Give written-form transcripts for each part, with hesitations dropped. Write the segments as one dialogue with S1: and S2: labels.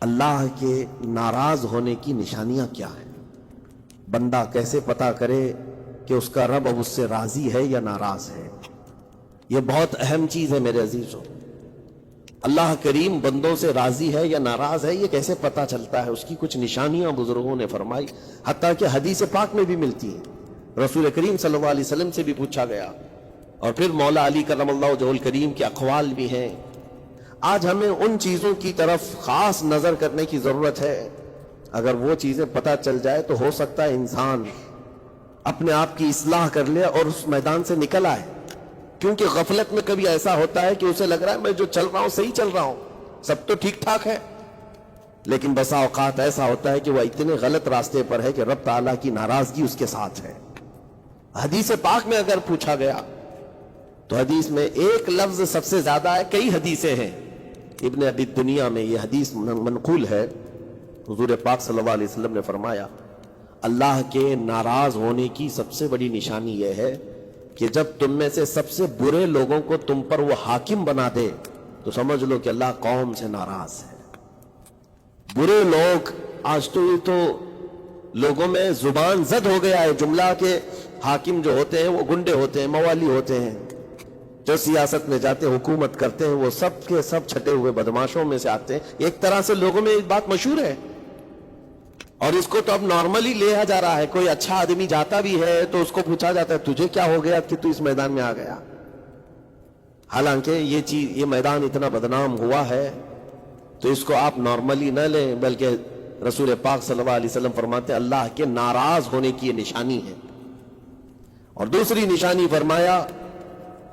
S1: اللہ کے ناراض ہونے کی نشانیاں کیا ہیں؟ بندہ کیسے پتا کرے کہ اس کا رب اب اس سے راضی ہے یا ناراض ہے؟ یہ بہت اہم چیز ہے میرے عزیزوں۔ اللہ کریم بندوں سے راضی ہے یا ناراض ہے، یہ کیسے پتا چلتا ہے؟ اس کی کچھ نشانیاں بزرگوں نے فرمائی، حتیٰ کہ حدیث پاک میں بھی ملتی ہیں۔ رسول کریم صلی اللہ علیہ وسلم سے بھی پوچھا گیا، اور پھر مولا علی کرم اللہ وجہہ الکریم کے اقوال بھی ہیں۔ آج ہمیں ان چیزوں کی طرف خاص نظر کرنے کی ضرورت ہے۔ اگر وہ چیزیں پتہ چل جائے تو ہو سکتا ہے انسان اپنے آپ کی اصلاح کر لے اور اس میدان سے نکل آئے، کیونکہ غفلت میں کبھی ایسا ہوتا ہے کہ اسے لگ رہا ہے میں جو چل رہا ہوں صحیح چل رہا ہوں، سب تو ٹھیک ٹھاک ہے، لیکن بسا اوقات ایسا ہوتا ہے کہ وہ اتنے غلط راستے پر ہے کہ رب تعالیٰ کی ناراضگی اس کے ساتھ ہے۔ حدیث پاک میں اگر پوچھا گیا تو حدیث میں ایک لفظ سب سے زیادہ ہے، کئی حدیثیں ہیں۔ ابن ابی دنیا میں یہ حدیث منقول ہے، حضور پاک صلی اللہ علیہ وسلم نے فرمایا اللہ کے ناراض ہونے کی سب سے بڑی نشانی یہ ہے کہ جب تم میں سے سب سے برے لوگوں کو تم پر وہ حاکم بنا دے تو سمجھ لو کہ اللہ قوم سے ناراض ہے۔ برے لوگ آج تو یہ تو لوگوں میں زبان زد ہو گیا ہے جملہ کہ حاکم جو ہوتے ہیں وہ گنڈے ہوتے ہیں، موالی ہوتے ہیں، جو سیاست میں جاتے ہیں، حکومت کرتے ہیں، وہ سب کے سب چھٹے ہوئے بدماشوں میں سے آتے ہیں۔ ایک طرح سے لوگوں میں ایک بات مشہور ہے اور اس کو تو اب نارملی لیا جا رہا ہے۔ کوئی اچھا آدمی جاتا بھی ہے تو اس کو پوچھا جاتا ہے تجھے کیا ہو گیا کہ تو اس میدان میں آ گیا؟ حالانکہ یہ میدان اتنا بدنام ہوا ہے تو اس کو آپ نارملی نہ لیں، بلکہ رسول پاک صلی اللہ علیہ وسلم فرماتے ہیں اللہ کے ناراض ہونے کی یہ نشانی ہے۔ اور دوسری نشانی فرمایا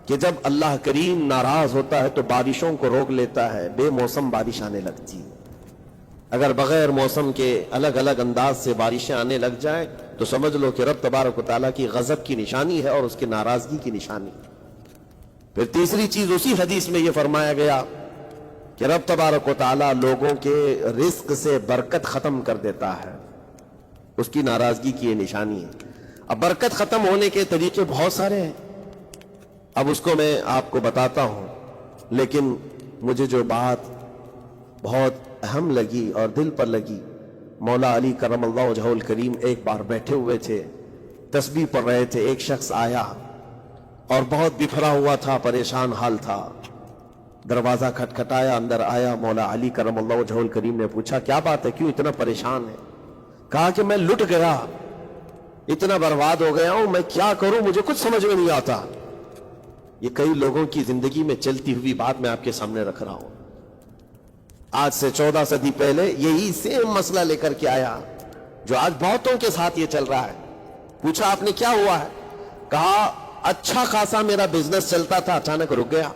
S1: کہ جب اللہ کریم ناراض ہوتا ہے تو بارشوں کو روک لیتا ہے، بے موسم بارش آنے لگتی ہے۔ اگر بغیر موسم کے الگ الگ انداز سے بارشیں آنے لگ جائیں تو سمجھ لو کہ رب تبارک و تعالیٰ کی غضب کی نشانی ہے اور اس کی ناراضگی کی نشانی۔ پھر تیسری چیز اسی حدیث میں یہ فرمایا گیا کہ رب تبارک و تعالیٰ لوگوں کے رزق سے برکت ختم کر دیتا ہے، اس کی ناراضگی کی یہ نشانی ہے۔ اب برکت ختم ہونے کے طریقے بہت سارے ہیں، اب اس کو میں آپ کو بتاتا ہوں، لیکن مجھے جو بات بہت اہم لگی اور دل پر لگی، مولا علی کرم اللہ وجہہ الکریم ایک بار بیٹھے ہوئے تھے، تسبیح پڑھ رہے تھے، ایک شخص آیا اور بہت بکھرا ہوا تھا، پریشان حال تھا۔ دروازہ کھٹکھٹایا، اندر آیا، مولا علی کرم اللہ وجہہ الکریم نے پوچھا کیا بات ہے، کیوں اتنا پریشان ہے؟ کہا کہ میں لٹ گیا، اتنا برباد ہو گیا ہوں، میں کیا کروں، مجھے کچھ سمجھ میں نہیں آتا۔ یہ کئی لوگوں کی زندگی میں چلتی ہوئی بات میں آپ کے سامنے رکھ رہا ہوں۔ آج سے 14 صدی پہلے یہی سیم مسئلہ لے کر کے آیا جو آج بہتوں کے ساتھ یہ چل رہا ہے۔ پوچھا آپ نے کیا ہوا ہے؟ کہا اچھا خاصا میرا بزنس چلتا تھا، اچانک رک گیا،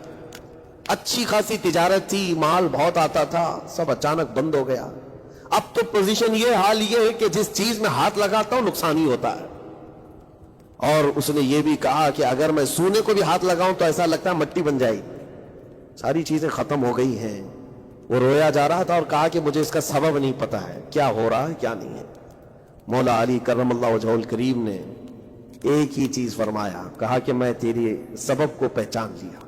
S1: اچھی خاصی تجارت تھی، مال بہت آتا تھا، سب اچانک بند ہو گیا۔ اب تو پوزیشن یہ، حال یہ ہے کہ جس چیز میں ہاتھ لگاتا ہوں نقصان ہی ہوتا ہے۔ اور اس نے یہ بھی کہا کہ اگر میں سونے کو بھی ہاتھ لگاؤں تو ایسا لگتا ہے مٹی بن جائے گی، ساری چیزیں ختم ہو گئی ہیں۔ وہ رویا جا رہا تھا اور کہا کہ مجھے اس کا سبب نہیں پتا ہے، کیا ہو رہا ہے کیا نہیں ہے۔ مولا علی کرم اللہ وجہہ الکریم نے ایک ہی چیز فرمایا، کہا کہ میں تیری سبب کو پہچان لیا،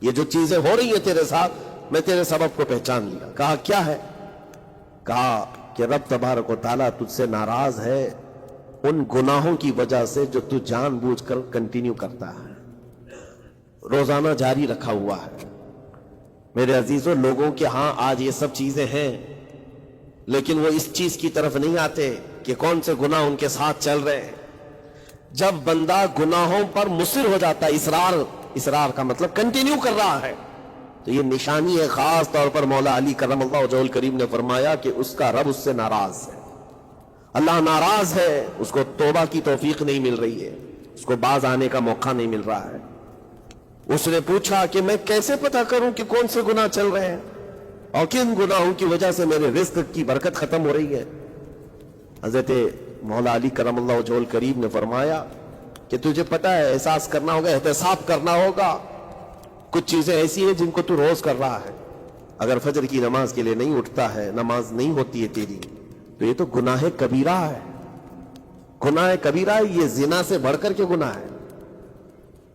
S1: یہ جو چیزیں ہو رہی ہیں تیرے ساتھ میں تیرے سبب کو پہچان لیا۔ کہا کیا ہے؟ کہا کہ رب تبارک و تعالیٰ تجھ سے ناراض ہے ان گناہوں کی وجہ سے جو تو جان بوجھ کر کنٹینیو کرتا ہے، روزانہ جاری رکھا ہوا ہے۔ میرے عزیزوں، لوگوں کے ہاں آج یہ سب چیزیں ہیں، لیکن وہ اس چیز کی طرف نہیں آتے کہ کون سے گناہ ان کے ساتھ چل رہے ہیں۔ جب بندہ گناہوں پر مصر ہو جاتا ہے، اصرار کا مطلب کنٹینیو کر رہا ہے، تو یہ نشانی ہے۔ خاص طور پر مولا علی کرم اللہ وجہہ الکریم نے فرمایا کہ اس کا رب اس سے ناراض ہے، اللہ ناراض ہے، اس کو توبہ کی توفیق نہیں مل رہی ہے، اس کو باز آنے کا موقع نہیں مل رہا ہے۔ اس نے پوچھا کہ میں کیسے پتا کروں کہ کون سے گناہ چل رہے ہیں اور کن گناہوں کی وجہ سے میرے رزق کی برکت ختم ہو رہی ہے؟ حضرت مولا علی کرم اللہ وجہہ الکریم نے فرمایا کہ تجھے پتا ہے، احساس کرنا ہوگا، احتساب کرنا ہوگا، کچھ چیزیں ایسی ہیں جن کو تو روز کر رہا ہے، اگر فجر کی نماز کے لیے نہیں اٹھتا ہے، نماز نہیں ہوتی ہے تیری، تو یہ تو گناہ کبیرہ ہے، گناہ کبیرہ ہے، یہ زنا سے بڑھ کر کے گناہ ہے،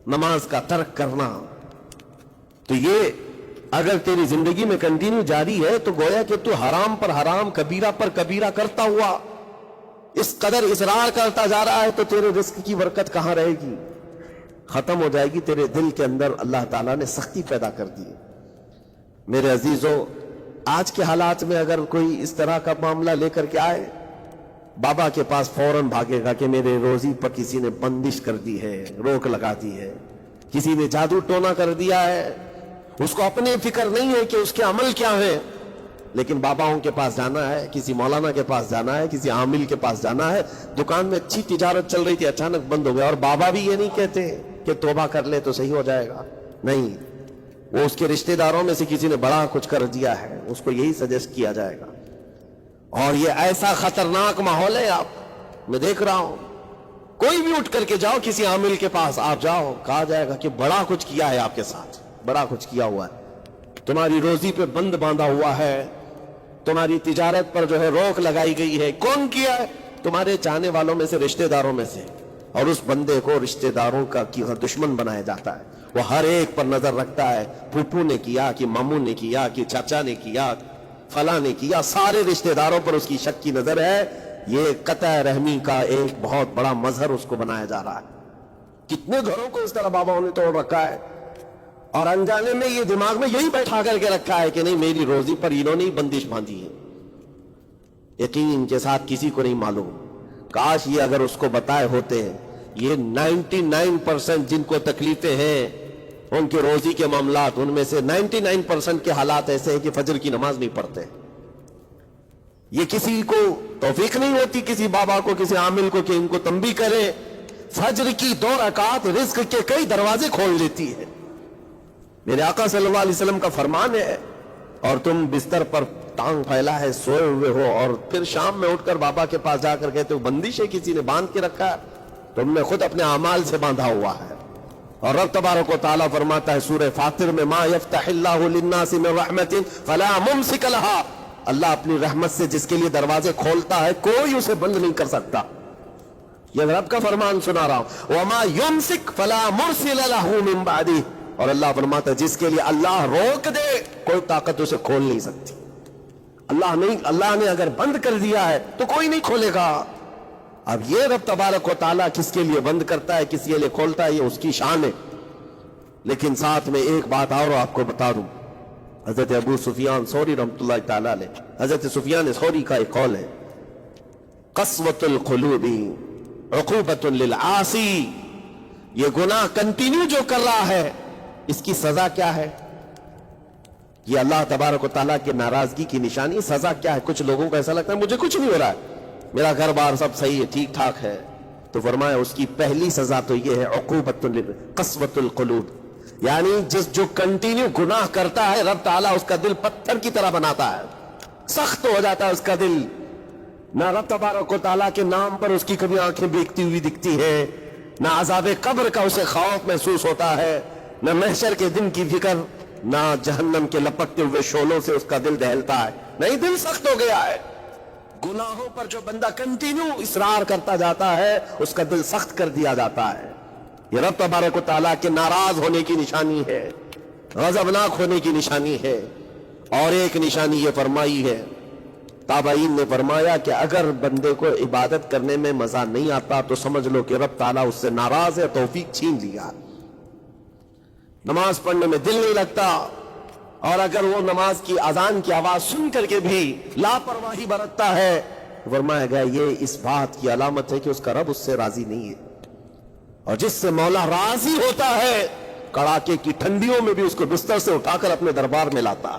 S1: نماز کا ترک کرنا۔ تو یہ اگر تیری زندگی میں کنٹینیو جاری ہے تو گویا کہ تو حرام پر حرام، کبیرہ پر کبیرہ کرتا ہوا اس قدر اصرار کرتا جا رہا ہے، تو تیرے رزق کی برکت کہاں رہے گی؟ ختم ہو جائے گی۔ تیرے دل کے اندر اللہ تعالیٰ نے سختی پیدا کر دی۔ میرے عزیزوں، آج کے حالات میں اگر کوئی اس طرح کا معاملہ لے کر کے آئے، بابا کے پاس فوراً بھاگے گا کہ میرے روزی پر کسی نے بندش کر دی ہے، روک لگا دی ہے، کسی نے جادو ٹونا کر دیا ہے۔ اس کو اپنی فکر نہیں ہے کہ اس کے عمل کیا ہے، لیکن باباؤں کے پاس جانا ہے، کسی مولانا کے پاس جانا ہے، کسی عامل کے پاس جانا ہے۔ دکان میں اچھی تجارت چل رہی تھی، اچانک بند ہو گیا، اور بابا بھی یہ نہیں کہتے کہ توبہ کر لے تو صحیح ہو جائے گا، نہیں، وہ اس کے رشتہ داروں میں سے کسی نے بڑا کچھ کر دیا ہے، اس کو یہی سجیسٹ کیا جائے گا۔ اور یہ ایسا خطرناک ماحول ہے، آپ میں دیکھ رہا ہوں، کوئی بھی اٹھ کر کے جاؤ کسی عامل کے پاس آپ جاؤ، کہا جائے گا کہ بڑا کچھ کیا ہے آپ کے ساتھ، بڑا کچھ کیا ہوا ہے، تمہاری روزی پہ بند باندھا ہوا ہے، تمہاری تجارت پر جو ہے روک لگائی گئی ہے۔ کون کیا ہے؟ تمہارے چاہنے والوں میں سے، رشتہ داروں میں سے۔ اور اس بندے کو رشتہ داروں کا دشمن بنایا جاتا ہے، وہ ہر ایک پر نظر رکھتا ہے، پھوپھو نے کیا کہ ماموں نے کیا کہ چاچا نے کیا، فلاں نے کیا، سارے رشتہ داروں پر اس کی شک کی نظر ہے۔ یہ قطع رحمی کا ایک بہت بڑا مظہر اس کو بنایا جا رہا ہے۔ کتنے گھروں کو اس طرح باباؤں نے توڑ رکھا ہے، اور انجانے میں یہ دماغ میں یہی بیٹھا کر کے رکھا ہے کہ نہیں، میری روزی پر انہوں نے بندش باندھی ہے۔ یقین کے ساتھ کسی کو نہیں معلوم، کاش یہ اگر اس کو بتائے ہوتے ہیں۔ یہ 99% جن کو تکلیفیں ہیں ان کے روزی کے معاملات، ان میں سے 99% کے حالات ایسے ہیں کہ فجر کی نماز نہیں پڑھتے۔ یہ کسی کو توفیق نہیں ہوتی، کسی بابا کو، کسی عامل کو، کہ ان کو تنبیہ کرے۔ فجر کی 2 رکعت رزق کے کئی دروازے کھول دیتی ہے۔ میرے آقا صلی اللہ علیہ وسلم کا فرمان ہے، اور تم بستر پر ٹانگ پھیلا ہے، سوئے ہوئے ہو، اور پھر شام میں اٹھ کر بابا کے پاس جا کر کہتے ہو بندش ہے، کسی نے باندھ کے رکھا ہے، تم نے خود اپنے اعمال سے باندھا ہوا ہے۔ اور رب تبارک و تعالیٰ فرماتا ہے سورہ فاطر میں، ما یفتح اللہ للناس من رحمت فلا ممسک لها، اللہ اپنی رحمت سے جس کے لیے دروازے کھولتا ہے کوئی اسے بند نہیں کر سکتا۔ یہ رب کا فرمان سنا رہا ہوں، وما یمسک فلا مرسل له من بعدہ، اور اللہ فرماتا ہے جس کے لیے اللہ روک دے کوئی طاقت اسے کھول نہیں سکتی۔ اللہ نے اگر بند کر دیا ہے تو کوئی نہیں کھولے گا۔ اب یہ رب تبارک و تعالیٰ کس کے لیے بند کرتا ہے، کس کے لیے کھولتا ہے، یہ اس کی شان ہے۔ لیکن ساتھ میں ایک بات اور آپ کو بتا دوں، حضرت ابو سفیان ثوری رحمۃ اللہ تعالیٰ علیہ، حضرت سفیان ثوری کا ایک قول ہے، قسوۃ القلوب عقوبۃ للعاصی، یہ گناہ کنٹینیو جو کر رہا ہے اس کی سزا کیا ہے؟ یہ اللہ تبارک و تعالیٰ کی ناراضگی کی نشانی۔ سزا کیا ہے؟ کچھ لوگوں کو ایسا لگتا ہے مجھے کچھ نہیں ہو رہا ہے، میرا گھر بار سب صحیح ہے، ٹھیک ٹھاک ہے، تو فرمایا اس کی پہلی سزا تو یہ ہے عقوبۃ قسوۃ القلوب، یعنی جو کنٹینیو گناہ کرتا ہے رب تعالیٰ اس کا دل پتھر کی طرح بناتا ہے، سخت ہو جاتا ہے اس کا دل۔ نہ رب تبارک و تعالیٰ کے نام پر اس کی کبھی آنکھیں بھیگتی ہوئی دکھتی ہیں، نہ عذاب قبر کا اسے خوف محسوس ہوتا ہے، نہ محشر کے دن کی فکر، نہ جہنم کے لپکتے ہوئے شعلوں سے اس کا دل دہلتا ہے، نہیں، دل سخت ہو گیا ہے۔ گناہوں پر جو بندہ کنٹینیو اصرار کرتا جاتا ہے اس کا دل سخت کر دیا جاتا ہے۔ یہ رب تبارک و تعالیٰ کے ناراض ہونے کی نشانی ہے، غضبناک ہونے کی نشانی ہے۔ اور ایک نشانی یہ فرمائی ہے، تابعین نے فرمایا کہ اگر بندے کو عبادت کرنے میں مزہ نہیں آتا تو سمجھ لو کہ رب تعالیٰ اس سے ناراض ہے، توفیق چھین لیا۔ نماز پڑھنے میں دل نہیں لگتا، اور اگر وہ نماز کی اذان کی آواز سن کر کے بھی لاپرواہی برتتا ہے، فرمایا گیا یہ اس بات کی علامت ہے کہ اس کا رب اس سے راضی نہیں ہے۔ اور جس سے مولا راضی ہوتا ہے کڑاکے کی ٹھنڈیوں میں بھی اس کو بستر سے اٹھا کر اپنے دربار میں لاتا،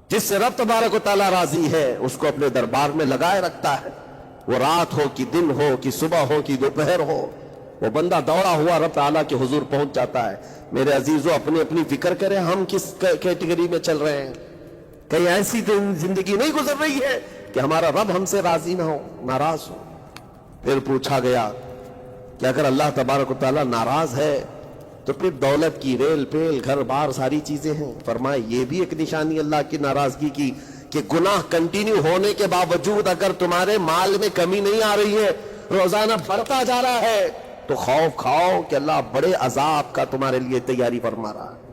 S1: جس سے رب تبارک و تعالیٰ راضی ہے اس کو اپنے دربار میں لگائے رکھتا ہے۔ وہ رات ہو کہ دن ہو کہ صبح ہو کہ دوپہر ہو، وہ بندہ دوڑا ہوا رب تعالیٰ کے حضور پہنچ جاتا ہے۔ میرے عزیزو، اپنی اپنی فکر کریں ہم کس کیٹیگری میں چل رہے ہیں۔ کہیں ایسی زندگی نہیں گزر رہی ہے کہ ہمارا رب ہم سے راضی نہ ہو، ناراض ہو۔ پھر پوچھا گیا کہ اگر اللہ تبارک و تعالیٰ ناراض ہے تو پھر دولت کی ریل پیل گھر بار ساری چیزیں ہیں۔ فرمایا یہ بھی ایک نشانی اللہ کی ناراضگی کی کہ گناہ کنٹینیو ہونے کے باوجود اگر تمہارے مال میں کمی نہیں آ رہی ہے، روزانہ بڑھتا جا رہا ہے، تو خوف کھاؤ کہ اللہ بڑے عذاب کا تمہارے لیے تیاری فرما رہا ہے۔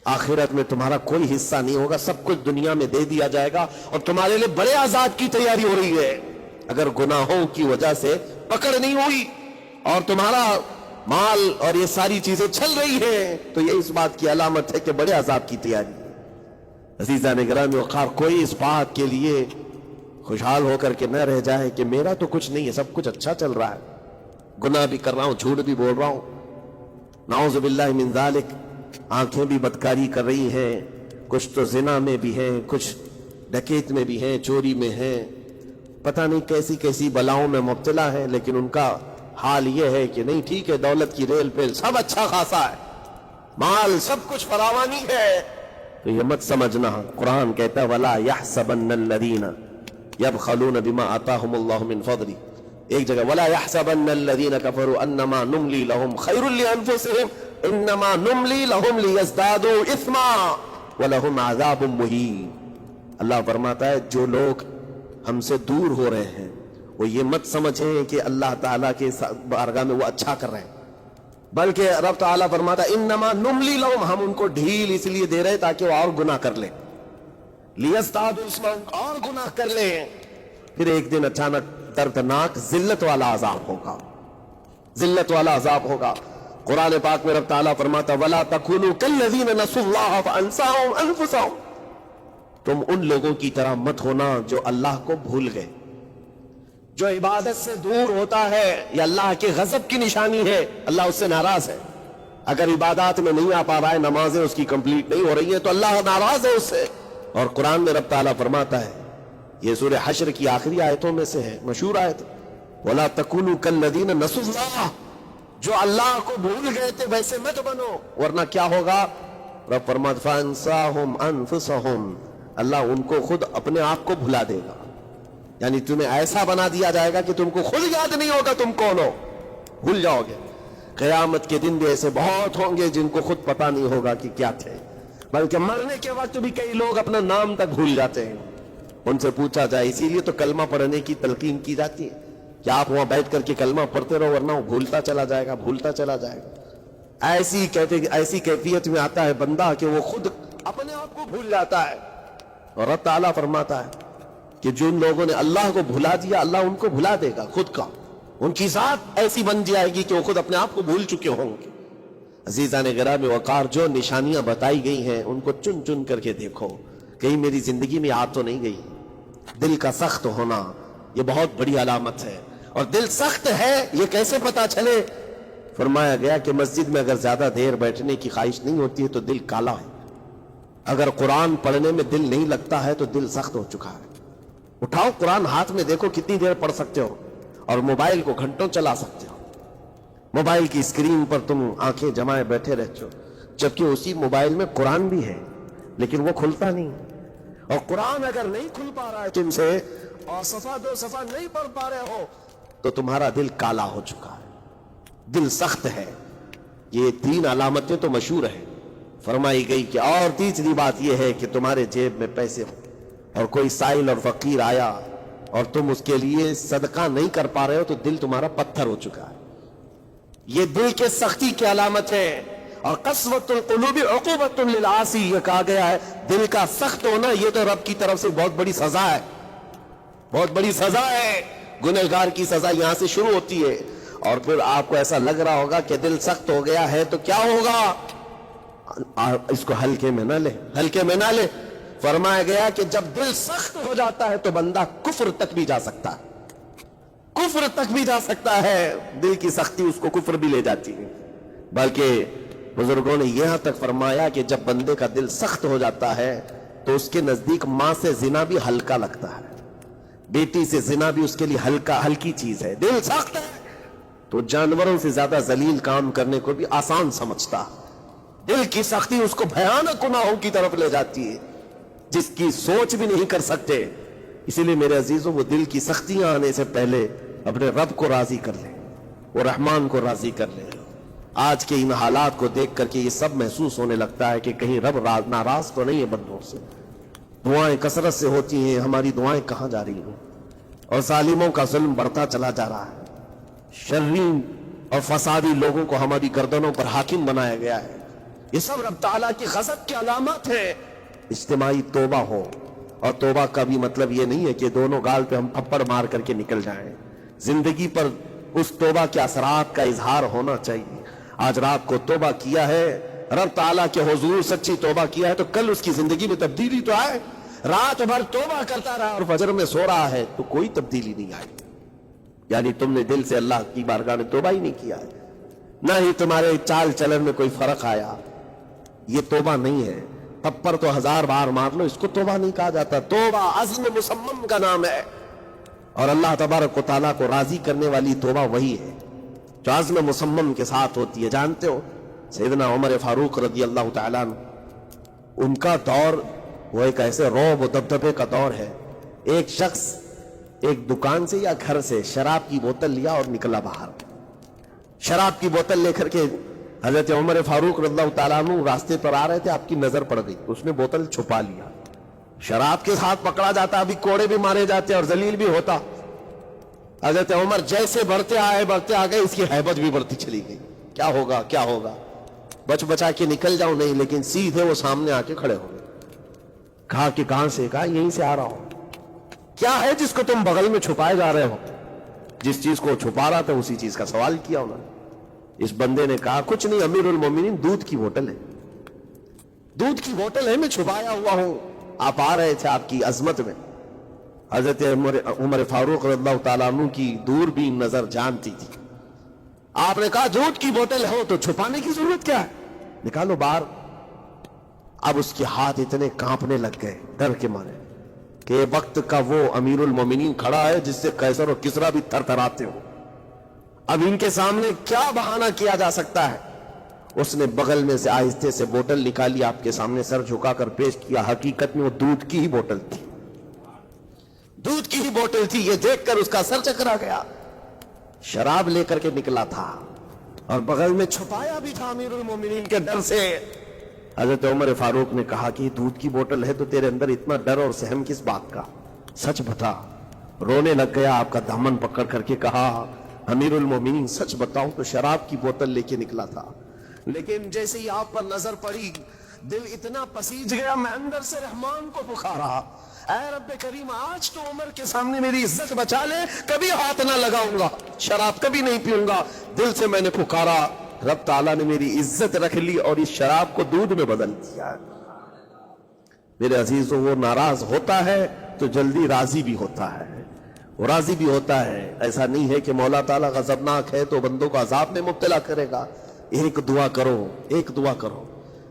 S1: آخرت میں تمہارا کوئی حصہ نہیں ہوگا، سب کچھ دنیا میں دے دیا جائے گا اور تمہارے لیے بڑے عذاب کی تیاری ہو رہی ہے اگر گناہوں کی وجہ سے پکڑ نہیں ہوئی اور تمہارا مال اور یہ ساری چیزیں چل رہی ہیں تو یہ اس بات کی علامت ہے کہ بڑے عذاب کی تیاری ہے۔ عزیزان گرامی وقار، کوئی اس بات کے لیے خوشحال ہو کر کے نہ رہ جائے کہ میرا تو کچھ نہیں ہے، سب کچھ اچھا چل رہا ہے، گناہ بھی کر رہا ہوں، جھوٹ بھی بول رہا ہوں، نعوذ باللہ من ذالک، آنکھیں بھی بدکاری کر رہی ہیں، کچھ تو زنا میں بھی ہیں، کچھ ڈکیت میں بھی ہیں، چوری میں ہیں، پتہ نہیں کیسی کیسی بلاؤں میں مبتلا ہے، لیکن ان کا حال یہ ہے کہ نہیں ٹھیک ہے، دولت کی ریل پہ سب اچھا خاصا ہے، مال سب کچھ فراوانی ہے، تو یہ مت سمجھنا۔ قرآن کہتا ہے وَلَا يَحْسَبَنَّ الَّذِينَ يَبْخَلُونَ بِمَا آتَاهُمُ اللَّهُ مِنْ فَضْلِهِ، ایک جگہ وَلَا يَحْسَبَنَّ الَّذِينَ كَفَرُوا أَنَّمَا نُمْلِي لَهُمْ خَيْرٌ لِأَنفُسِهِمْ إِنَّمَا نُمْلِي لَهُمْ لِيَزْدَادُوا إِثْمًا وَلَهُمْ عَذَابٌ مُهِينٌ۔ اللہ فرماتا ہے جو لوگ ہم سے دور ہو رہے ہیں وہ یہ مت سمجھیں کہ اللہ تعالیٰ کے بارگاہ میں وہ اچھا کر رہے ہیں، بلکہ رب تعالیٰ فرماتا ہے انما نملی لہم، ہم ان کو ڈھیل اس لیے دے رہے تاکہ وہ اور گناہ کر لیں، لیزدادوا اثما، اور گناہ کر لیں، پھر ایک دن اچانک دردناک ذلت والا عذاب ہوگا، ذلت والا عذاب ہوگا۔ قرآن پاک میں رب تعالیٰ فرماتا وَلَا تَكُونُوا كَالَّذِينَ نَسُوا اللَّهَ فَأَنسَاهُمْ أَنفُسَهُمْ، تم ان لوگوں کی طرح مت ہونا جو اللہ کو بھول گئے، جو عبادت سے دور ہوتا ہے، یہ اللہ کے غضب کی نشانی ہے، اللہ اس سے ناراض ہے۔ اگر عبادات میں نہیں آ پا رہا ہے، نمازیں اس کی کمپلیٹ نہیں ہو رہی ہیں تو اللہ ناراض ہے اس سے۔ اور قرآن میں رب تعالیٰ فرماتا ہے، یہ سورہ حشر کی آخری آیتوں میں سے ہے، مشہور آیت، وَلَا تَكُونُوا كَالَّذِينَ نَسُوا اللَّهَ، جو اللہ کو بھول گئے تھے ویسے مت بنو، ورنہ کیا ہوگا؟ رب فرماتا فَأَنسَاهُمْ أَنفُسَهُمْ، اللہ ان کو خود اپنے آپ کو بھلا دے گا، یعنی تمہیں ایسا بنا دیا جائے گا کہ تم کو خود یاد نہیں ہوگا تم کون ہو، بھول جاؤ گے۔ قیامت کے دن بھی ایسے بہت ہوں گے جن کو خود پتا نہیں ہوگا کہ کیا تھے، بلکہ مرنے کے وقت بھی کئی لوگ اپنا نام تک بھول جاتے ہیں، ان سے پوچھا جائے، اسی لیے تو کلمہ پڑھنے کی تلقین کی جاتی ہے کہ آپ وہاں بیٹھ کر کے کلمہ پڑھتے رہو، ورنہ وہ بھولتا چلا جائے گا، بھولتا چلا جائے گا۔ ایسی کیفیت میں آتا ہے بندہ کہ وہ خود اپنے آپ کو بھول جاتا ہے، اور رب تعالیٰ فرماتا ہے کہ جن لوگوں نے اللہ کو بھلا دیا اللہ ان کو بھلا دے گا خود کا، ان کی ذات ایسی بن جائے گی کہ وہ خود اپنے آپ کو بھول چکے ہوں گے۔ عزیزان گرامی وقار، جو نشانیاں بتائی گئی ہیں ان کو چن چن کر کے دیکھو، کہیں میری زندگی میں آ تو نہیں گئی۔ دل کا سخت ہونا یہ بہت بڑی علامت ہے، اور دل سخت ہے یہ کیسے پتا چلے؟ فرمایا گیا کہ مسجد میں اگر زیادہ دیر بیٹھنے کی خواہش نہیں ہوتی ہے تو دل کالا ہے، اگر قرآن پڑھنے میں دل نہیں لگتا ہے تو دل سخت ہو چکا ہے۔ اٹھاؤ قرآن ہاتھ میں، دیکھو کتنی دیر پڑھ سکتے ہو، اور موبائل کو گھنٹوں چلا سکتے ہو، موبائل کی اسکرین پر تم آنکھیں جمائے بیٹھے رہتے ہو، جبکہ اسی موبائل میں قرآن بھی ہے لیکن وہ کھلتا نہیں، اور قرآن اگر نہیں کھل پا رہا ہے تم سے، اور صفحہ دو صفحہ نہیں پڑھ پا رہے ہو، تو تمہارا دل کالا ہو چکا ہے، دل سخت ہے۔ یہ 3 علامتیں تو مشہور ہیں، فرمائی گئی کہ اور تیسری بات یہ ہے کہ تمہارے جیب میں پیسے ہو اور کوئی سائل اور فقیر آیا اور تم اس کے لیے صدقہ نہیں کر پا رہے ہو تو دل تمہارا پتھر ہو چکا ہے، یہ دل کے سختی کی علامت ہے۔ اور قسوۃ القلوب عقوبۃ للعاصی، یہ کہا گیا ہے دل کا سخت ہونا یہ تو رب کی طرف سے بہت بڑی سزا ہے، بہت بڑی سزا ہے، گنہگار کی سزا یہاں سے شروع ہوتی ہے۔ اور پھر آپ کو ایسا لگ رہا ہوگا کہ دل سخت ہو گیا ہے تو کیا ہوگا، اس کو ہلکے میں نہ لے، ہلکے میں نہ لے۔ فرمایا گیا کہ جب دل سخت ہو جاتا ہے تو بندہ کفر تک بھی جا سکتا ہے، کفر تک بھی جا سکتا ہے، دل کی سختی اس کو کفر بھی لے جاتی ہے۔ بلکہ بزرگوں نے یہاں تک فرمایا کہ جب بندے کا دل سخت ہو جاتا ہے تو اس کے نزدیک ماں سے زنا بھی ہلکا لگتا ہے، بیٹی سے زنا بھی اس کے لیے ہلکی چیز ہے۔ دل سخت ہے تو جانوروں سے زیادہ ذلیل کام کرنے کو بھی آسان سمجھتا، دل کی سختی اس کو بھیانک گناہوں کی طرف لے جاتی ہے جس کی سوچ بھی نہیں کر سکتے۔ اسی لیے میرے عزیزوں، وہ دل کی سختیاں آنے سے پہلے اپنے رب کو راضی کر لیں، وہ رحمان کو راضی کر لیں۔ آج کے ان حالات کو دیکھ کر کے یہ سب محسوس ہونے لگتا ہے کہ کہیں رب ناراض تو نہیں ہے بندوں سے، دعائیں کثرت سے ہوتی ہیں، ہماری دعائیں کہاں جا رہی ہیں، اور ظالموں کا ظلم بڑھتا چلا جا رہا ہے، شریر اور فسادی لوگوں کو ہماری گردنوں پر حاکم بنایا گیا ہے۔ یہ سب رب تعالیٰ کی غضب کی علامات ہیں. اجتماعی توبہ ہو. اور توبہ کا بھی مطلب یہ نہیں ہے کہ دونوں گال پہ ہم تھپڑ مار کر کے نکل جائیں. زندگی پر اس توبہ کے اثرات کا اظہار ہونا چاہیے. آج رات کو توبہ کیا ہے, رب تعالیٰ کے حضور سچی توبہ کیا ہے, تو کل اس کی زندگی میں تبدیلی تو آئے. رات بھر توبہ کرتا رہا اور فجر میں سو رہا ہے تو کوئی تبدیلی نہیں آئی. یعنی تم نے دل سے اللہ کی بارگاہ میں توبہ ہی نہیں کیا ہے, نہ ہی تمہارے چال چلن میں کوئی فرق آیا. یہ توبہ نہیں ہے. تھپڑ تو 1000 بار مار لو, اس کو توبہ نہیں کہا جاتا. توبہ عزم مصمم کا نام ہے, اور اللہ تبارک و تعالیٰ کو راضی کرنے والی توبہ وہی ہے جو عزم مصمم کے ساتھ ہوتی ہے. جانتے ہو سیدنا عمر فاروق رضی اللہ تعالیٰ عنہ, ان کا دور وہ ایک ایسے رعب و دبدبے کا دور ہے. ایک شخص ایک دکان سے یا گھر سے شراب کی بوتل لیا اور نکلا باہر. شراب کی بوتل لے کر کے حضرت عمر فاروق رضی اللہ تعالیٰ عنہ راستے پر آ رہے تھے, آپ کی نظر پڑ گئی, اس نے بوتل چھپا لیا. شراب کے ساتھ پکڑا جاتا, ابھی کوڑے بھی مارے جاتے اور ذلیل بھی ہوتا. حضرت عمر جیسے بڑھتے آ گئے, اس کی ہیبت بھی بڑھتی چلی گئی. کیا ہوگا کیا ہوگا, بچ بچا کے نکل جاؤں, نہیں, لیکن سیدھے وہ سامنے آ کے کھڑے ہو گئے. کہا کہ کہاں سے؟ کہا یہیں سے آ رہا ہوں. کیا ہے جس کو تم بغل میں چھپائے جا رہے ہو؟ جس چیز کو چھپا رہا تھا اسی چیز کا سوال کیا انہوں نے. اس بندے نے کہا کچھ نہیں امیر المومنین, دودھ کی بوتل ہے, دودھ کی بوتل ہے, میں چھپایا ہوا ہوں, آپ آ رہے تھے آپ کی عظمت میں. حضرت عمر فاروق رضی اللہ تعالیٰ عنہ کی دوربین نظر جانتی تھی. آپ نے کہا دودھ کی بوتل ہو تو چھپانے کی ضرورت کیا ہے, نکالو باہر. اب اس کے ہاتھ اتنے کانپنے لگ گئے ڈر کے مارے کہ وقت کا وہ امیر المومنین کھڑا ہے جس سے قیصر اور کسریٰ بھی تھر تھراتے ہو. اب ان کے سامنے کیا بہانہ کیا جا سکتا ہے؟ اس نے بغل میں سے آہستہ سے بوتل نکالی, آپ کے سامنے سر جھکا کر پیش کیا. حقیقت میں وہ دودھ کی ہی بوتل تھی, دودھ کی ہی بوتل تھی. یہ دیکھ کر اس کا سر چکرا گیا. شراب لے کر کے نکلا تھا اور بغل میں چھپایا بھی تھا امیر المومنین کے ڈر سے. حضرت عمر فاروق نے کہا کہ دودھ کی بوتل ہے تو تیرے اندر اتنا ڈر اور سہم کس بات کا, سچ بتا. رونے لگ گیا, آپ کا دامن پکڑ کر کے کہا امیر المومنین سچ بتاؤں تو شراب کی بوتل لے کے نکلا تھا, لیکن جیسے ہی آپ پر نظر پڑی دل اتنا پسیج گیا, میں اندر سے رحمان کو پکارا, اے رب کریم آج تو عمر کے سامنے میری عزت بچا لے, کبھی ہاتھ نہ لگاؤں گا, شراب کبھی نہیں پیوں گا. دل سے میں نے پکارا, رب تعالیٰ نے میری عزت رکھ لی اور اس شراب کو دودھ میں بدل دیا. میرے عزیزوں, وہ ناراض ہوتا ہے تو جلدی راضی بھی ہوتا ہے, وہ راضی بھی ہوتا ہے. ایسا نہیں ہے کہ مولا تعالیٰ غضبناک ہے تو بندوں کو عذاب میں مبتلا کرے گا. ایک دعا کرو, ایک دعا کرو.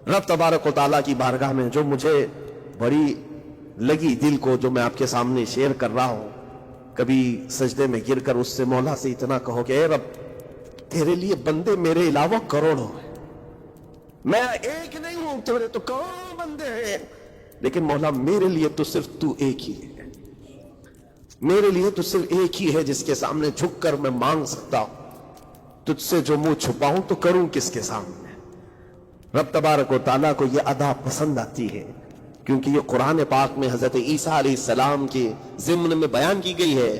S1: رب تبارک و تعالیٰ کی بارگاہ میں جو مجھے بڑی لگی دل کو, جو میں آپ کے سامنے شیئر کر رہا ہوں, کبھی سجدے میں گر کر اس سے مولا سے اتنا کہو کہ اے رب تیرے لیے بندے میرے علاوہ کروڑوں ہیں, میں ایک نہیں ہوں, تیرے تو کروڑوں بندے ہیں, لیکن مولا میرے لیے تو صرف تو ایک ہی ہے, میرے لیے تو صرف ایک ہی ہے جس کے سامنے جھک کر میں مانگ سکتا ہوں. تجھ سے جو منہ چھپاؤں تو کروں کس کے سامنے. رب تبارک و تعالیٰ کو یہ ادا پسند آتی ہے, کیونکہ یہ قرآن پاک میں حضرت عیسیٰ علیہ السلام کے ضمن میں بیان کی گئی ہے.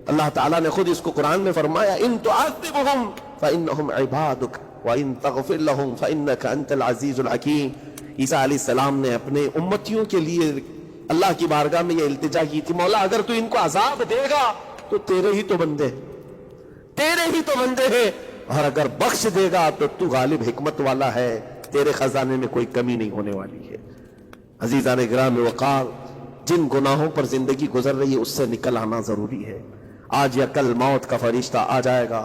S1: اللہ تعالیٰ نے خود اس کو قرآن میں فرمایا, ان تعذبهم فانہم عبادک وان تغفر لهم فانک انت العزیز الحکیم. عیسیٰ علیہ السلام نے اپنے امتیوں کے لیے اللہ کی بارگاہ میں یہ التجا کی تھی, مولا اگر تو ان کو عذاب دے گا تو تیرے ہی تو بندے, تیرے ہی تو بندے ہیں, اور اگر بخش دے گا تو تو غالب حکمت والا ہے, تیرے خزانے میں کوئی کمی نہیں ہونے والی ہے. عزیزان گرامی وقار, جن گناہوں پر زندگی گزر رہی ہے اس سے نکل آنا ضروری ہے. آج یا کل موت کا فرشتہ آ جائے گا,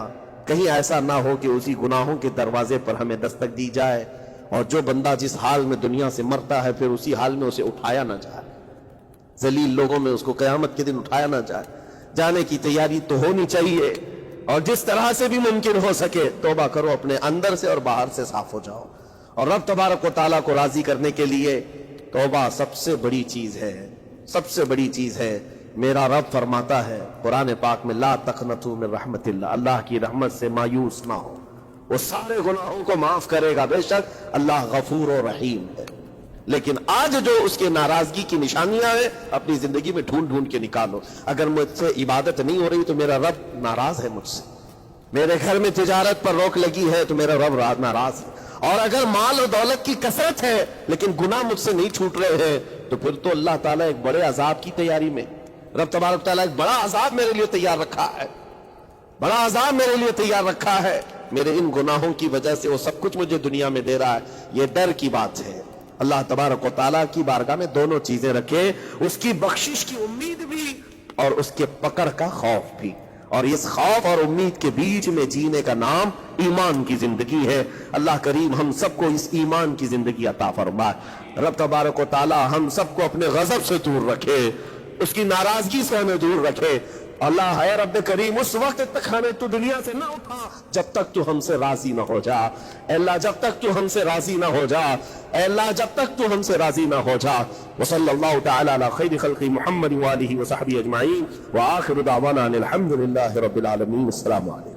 S1: کہیں ایسا نہ ہو کہ اسی گناہوں کے دروازے پر ہمیں دستک دی جائے اور جو بندہ جس حال میں دنیا سے مرتا ہے پھر اسی حال میں اسے اٹھایا نہ جائے, ذلیل لوگوں میں اس کو قیامت کے دن اٹھایا نہ جائے. جانے کی تیاری تو ہونی چاہیے, اور جس طرح سے بھی ممکن ہو سکے توبہ کرو, اپنے اندر سے اور باہر سے صاف ہو جاؤ. اور رب تبارک و تعالیٰ کو راضی کرنے کے لیے توبہ سب سے بڑی چیز ہے, سب سے بڑی چیز ہے. میرا رب فرماتا ہے قرآن پاک میں, لا تقنطوا من رحمت اللہ, اللہ کی رحمت سے مایوس نہ ہو, وہ سارے گناہوں کو معاف کرے گا, بے شک اللہ غفور و رحیم ہے. لیکن آج جو اس کے ناراضگی کی نشانیاں ہیں اپنی زندگی میں ڈھونڈ ڈھونڈ کے نکالو. اگر مجھ سے عبادت نہیں ہو رہی تو میرا رب ناراض ہے مجھ سے, میرے گھر میں تجارت پر روک لگی ہے تو میرا رب ناراض ہے, اور اگر مال و دولت کی کثرت ہے لیکن گناہ مجھ سے نہیں چھوٹ رہے ہیں تو پھر تو اللہ تعالیٰ ایک بڑے عذاب کی تیاری میں، رب تبارک تعالیٰ ایک بڑا عذاب میرے لیے تیار رکھا ہے، بڑا عذاب میرے لیے تیار رکھا ہے، میرے ان گناہوں کی وجہ سے وہ سب کچھ مجھے دنیا میں دے رہا ہے۔ یہ ڈر کی بات ہے۔ اللہ تبارک و تعالیٰ کی بارگاہ میں دونوں چیزیں رکھے، اس کی بخشش کی امید بھی اور اس کے پکڑ کا خوف بھی، اور اس خوف اور امید کے بیچ میں جینے کا نام ایمان کی زندگی ہے۔ اللہ کریم ہم سب کو اس ایمان کی زندگی عطا فرمائے۔ رب تبارک و تعالی ہم سب کو اپنے غضب سے دور رکھے، اس کی ناراضگی سے ہمیں دور رکھے۔ اللہ ہے رب کریم اس وقت تک ہمیں تو دنیا سے نہ اٹھا جب تک تو ہم سے راضی نہ ہو جا۔ اے اللہ جب تک تو ہم سے راضی نہ ہو جا، اے اللہ جب تک تو ہم سے راضی نہ ہو جا۔ وصلی اللہ تعالی علی خیر خلق محمد وآلہ وصحبہ اجمعین، وآخر دعوانا الحمد للہ رب العالمین۔ السلام علیکم۔